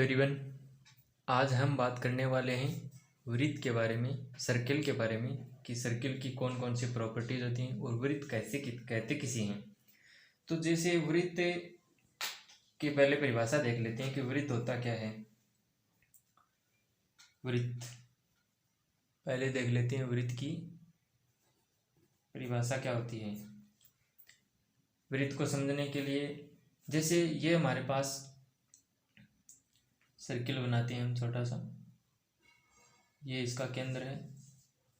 Everyone, आज हम बात करने वाले हैं वृत्त के बारे में, सर्किल के बारे में कि सर्किल की कौन कौन सी प्रॉपर्टीज होती हैं और वृत्त कैसे कहते किसी हैं। तो जैसे वृत्त की पहले परिभाषा देख लेते हैं कि वृत्त होता क्या है। वृत्त पहले देख लेते हैं, वृत्त की परिभाषा क्या होती है। वृत्त को समझने के लिए जैसे ये हमारे पास सर्किल बनाते हैं हम छोटा सा, ये इसका केंद्र है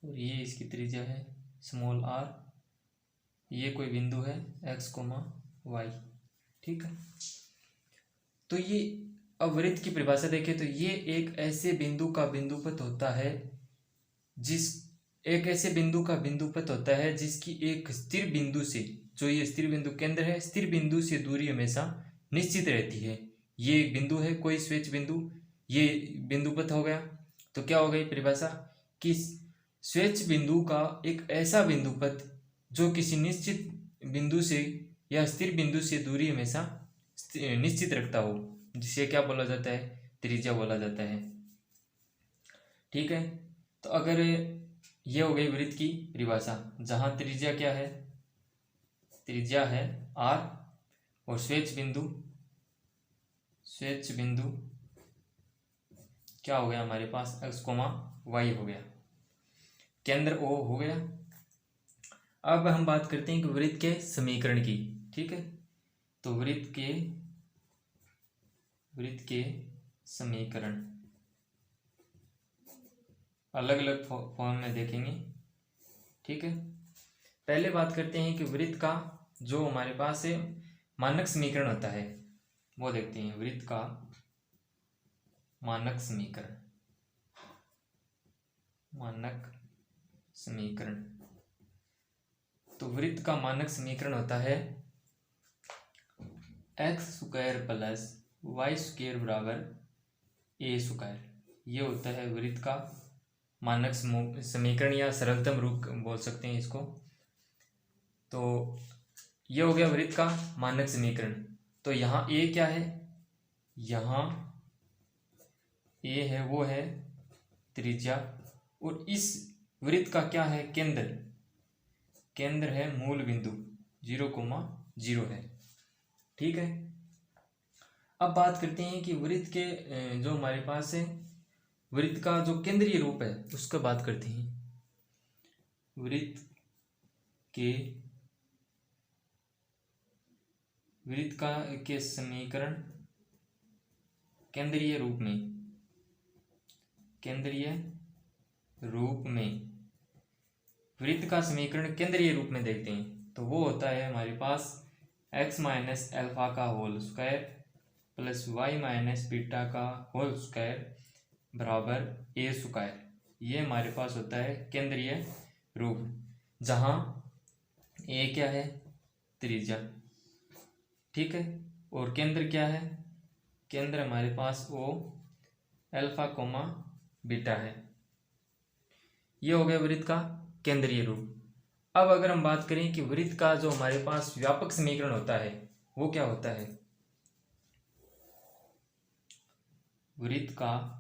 और ये इसकी त्रिज्या है स्मॉल r, ये कोई बिंदु है x, y, ठीक है। तो ये अब वृत्त की परिभाषा देखें तो ये एक ऐसे बिंदु का बिंदुपथ होता है जिसकी एक स्थिर बिंदु से, जो ये स्थिर बिंदु केंद्र है, स्थिर बिंदु से दूरी हमेशा निश्चित रहती है। ये एक बिंदु है, कोई स्वेच्छ बिंदु, ये बिंदुपथ हो गया। तो क्या हो गई परिभाषा कि स्वेच्छ बिंदु का एक ऐसा बिंदुपथ जो किसी निश्चित बिंदु से या स्थिर बिंदु से दूरी हमेशा निश्चित रखता हो, जिसे क्या बोला जाता है, त्रिज्या बोला जाता है, ठीक है। तो अगर ये हो गई वृत्त की परिभाषा, जहाँ त्रिज्या क्या है, त्रिज्या है r और स्वेच्छ बिंदु क्या हो गया हमारे पास x, y हो गया, केंद्र O हो गया। अब हम बात करते हैं कि वृत्त के समीकरण की, ठीक है। तो वृत्त के समीकरण अलग अलग फॉर्म में देखेंगे, ठीक है। पहले बात करते हैं कि वृत्त का जो हमारे पास है मानक समीकरण होता है वो देखते हैं। वृत्त का मानक समीकरण, तो वृत्त का मानक समीकरण होता है x² + y² बराबर a²। ये होता है वृत्त का मानक समीकरण या सरलतम रूप बोल सकते हैं इसको। तो ये हो गया वृत्त का मानक समीकरण। तो यहाँ a क्या है, यहाँ a है वो है त्रिज्या, और इस वृत्त का क्या है, केंद्र है मूल बिंदु 0,0 है, ठीक है। अब बात करते हैं कि वृत्त के जो हमारे पास है वृत्त का जो केंद्रीय रूप है उसका बात करते हैं। वृत्त के समीकरण केंद्रीय रूप में वृत्त का समीकरण केंद्रीय रूप में देखते हैं। तो वो होता है हमारे पास x - अल्फा का होल स्क्वायर प्लस y - बीटा का होल स्क्वायर बराबर a²। ये हमारे पास होता है केंद्रीय रूप, जहाँ a क्या है, त्रिज्या, ठीक है, और केंद्र क्या है, केंद्र हमारे पास O अल्फा, बीटा है। ये हो गया वृत्त का केंद्रीय रूप। अब अगर हम बात करें कि वृत्त का जो हमारे पास व्यापक समीकरण होता है वो क्या होता है। वृत्त का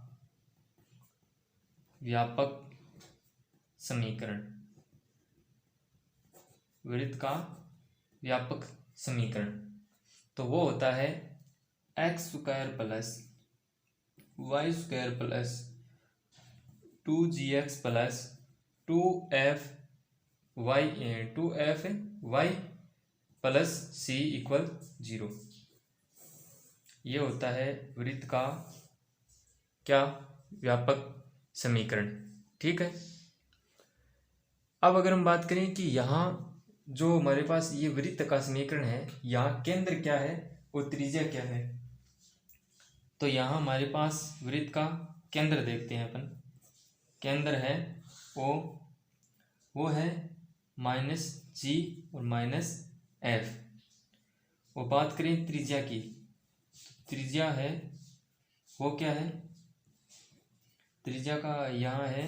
व्यापक समीकरण, तो वो होता है x² + y² + 2gx + 2f y + c = 0। ये होता है वृत्त का क्या, व्यापक समीकरण, ठीक है। अब अगर हम बात करें कि यहाँ जो हमारे पास ये वृत्त का समीकरण है, यहाँ केंद्र क्या है और त्रिज्या क्या है। तो यहाँ हमारे पास वृत्त का केंद्र देखते हैं अपन। केंद्र है O, वो है -g और -f। वो बात करें त्रिज्या की, त्रिज्या है वो क्या है, त्रिज्या का यहाँ है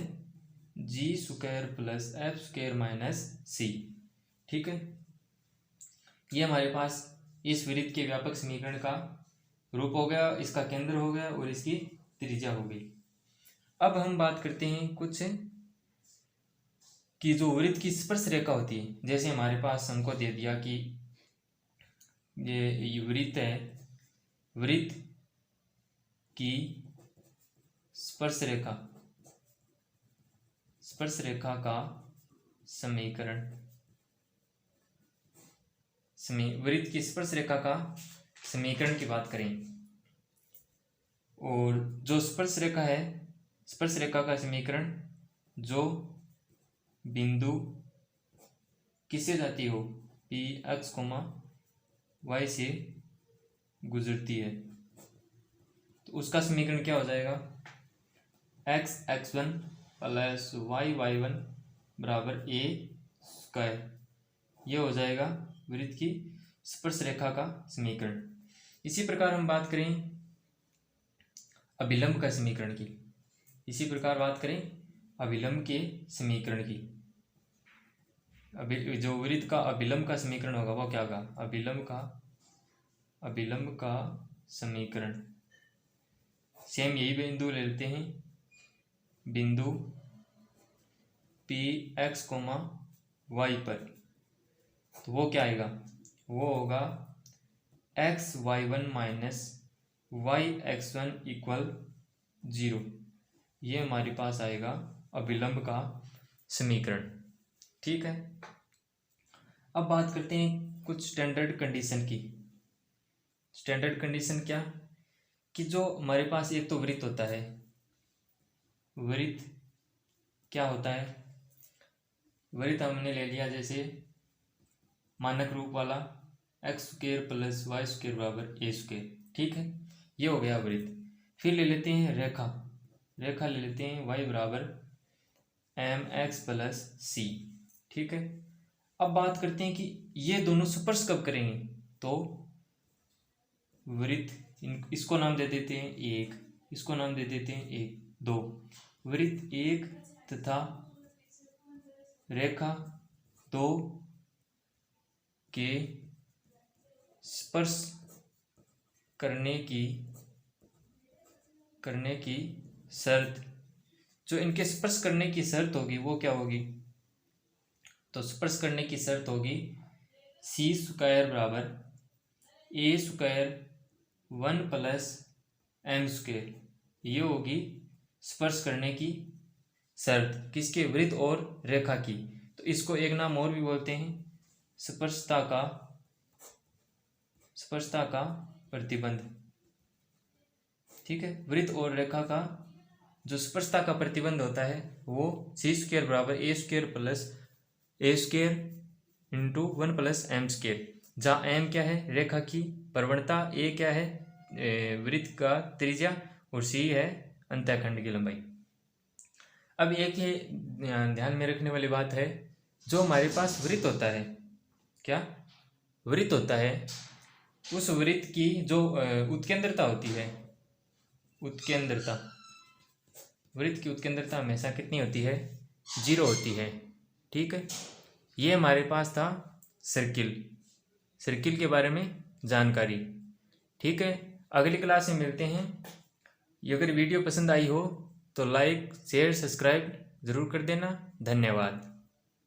g² + f² - c, ठीक है। ये हमारे पास इस वृत्त के व्यापक समीकरण का रूप हो गया, इसका केंद्र हो गया और इसकी त्रिज्या हो गई। अब हम बात करते हैं कुछ कि जो वृत्त की स्पर्श रेखा होती है, जैसे हमारे पास हमको दे दिया कि ये वृत्त है, वृत्त की स्पर्श रेखा का समीकरण, वृत्त की स्पर्श रेखा का समीकरण की बात करें, और जो स्पर्श रेखा है, स्पर्श रेखा का समीकरण जो बिंदु किससे जाती हो, पी एक्स वाई से गुजरती है, तो उसका समीकरण क्या हो जाएगा, X X one plus Y Y one बराबर ए स्क्वायर। ये हो जाएगा वृत्त की स्पर्श रेखा का समीकरण। इसी प्रकार हम बात करें अभिलंब का समीकरण की, इसी प्रकार बात करें अभिलंब के समीकरण की। जो वृत्त का अभिलंब का समीकरण होगा वो क्या होगा, अभिलंब का समीकरण सेम यही बिंदु ले लेते हैं, बिंदु पी एक्स वाई पर, तो वो क्या आएगा, वो होगा X Y one minus Y X one equal 0। ये हमारे पास आएगा अभिलंब का समीकरण। ठीक है, अब बात करते हैं कुछ स्टैंडर्ड कंडीशन की। स्टैंडर्ड कंडीशन क्या, कि जो हमारे पास एक तो वृत्त होता है, वृत्त क्या होता है, वृत्त हमने ले लिया जैसे मानक रूप वाला X square plus Y square बराबर ए स्क्वायर। ठीक है, ये हो गया वृत्त। फिर ले लेते हैं रेखा, रेखा ले लेते हैं वाई बराबर एम एक्स प्लस सी। ठीक है, अब बात करते हैं कि ये दोनों स्पर्श कब करेंगे, तो वृत्त इसको नाम दे देते हैं एक, इसको नाम दे देते हैं एक, दो, वृत्त एक तथा रेखा दो के स्पर्श करने की शर्त, जो इनके स्पर्श करने की शर्त होगी वो क्या होगी, तो स्पर्श करने की शर्त होगी सी स्क्वायर बराबर ए square one plus m square. ये होगी स्पर्श करने की शर्त, किसके, वृत्त और रेखा की। तो इसको एक नाम और भी बोलते हैं स्पर्शता का प्रतिबंध। ठीक है, वृत्त और रेखा का जो स्पर्शता का प्रतिबंध होता है वो सी स्क्वायर बराबर ए square plus a square into one plus m square, जहाँ एम क्या है रेखा की प्रवणता, ए क्या है वृत्त का त्रिज्या और सी है अंतःखंड की लंबाई। अब एक ये ध्यान में रखने वाली बात है, जो हमारे पास वृत्त होता है, क्या वृत्त होता है, उस वृत्त की जो उत्केंद्रता होती है, उत्केंद्रता, वृत्त की उत्केंद्रता हमेशा कितनी होती है, 0 होती है। ठीक है, ये हमारे पास था सर्किल के बारे में जानकारी। ठीक है, अगली क्लास में मिलते हैं। अगर वीडियो पसंद आई हो तो लाइक शेयर सब्सक्राइब ज़रूर कर देना। धन्यवाद।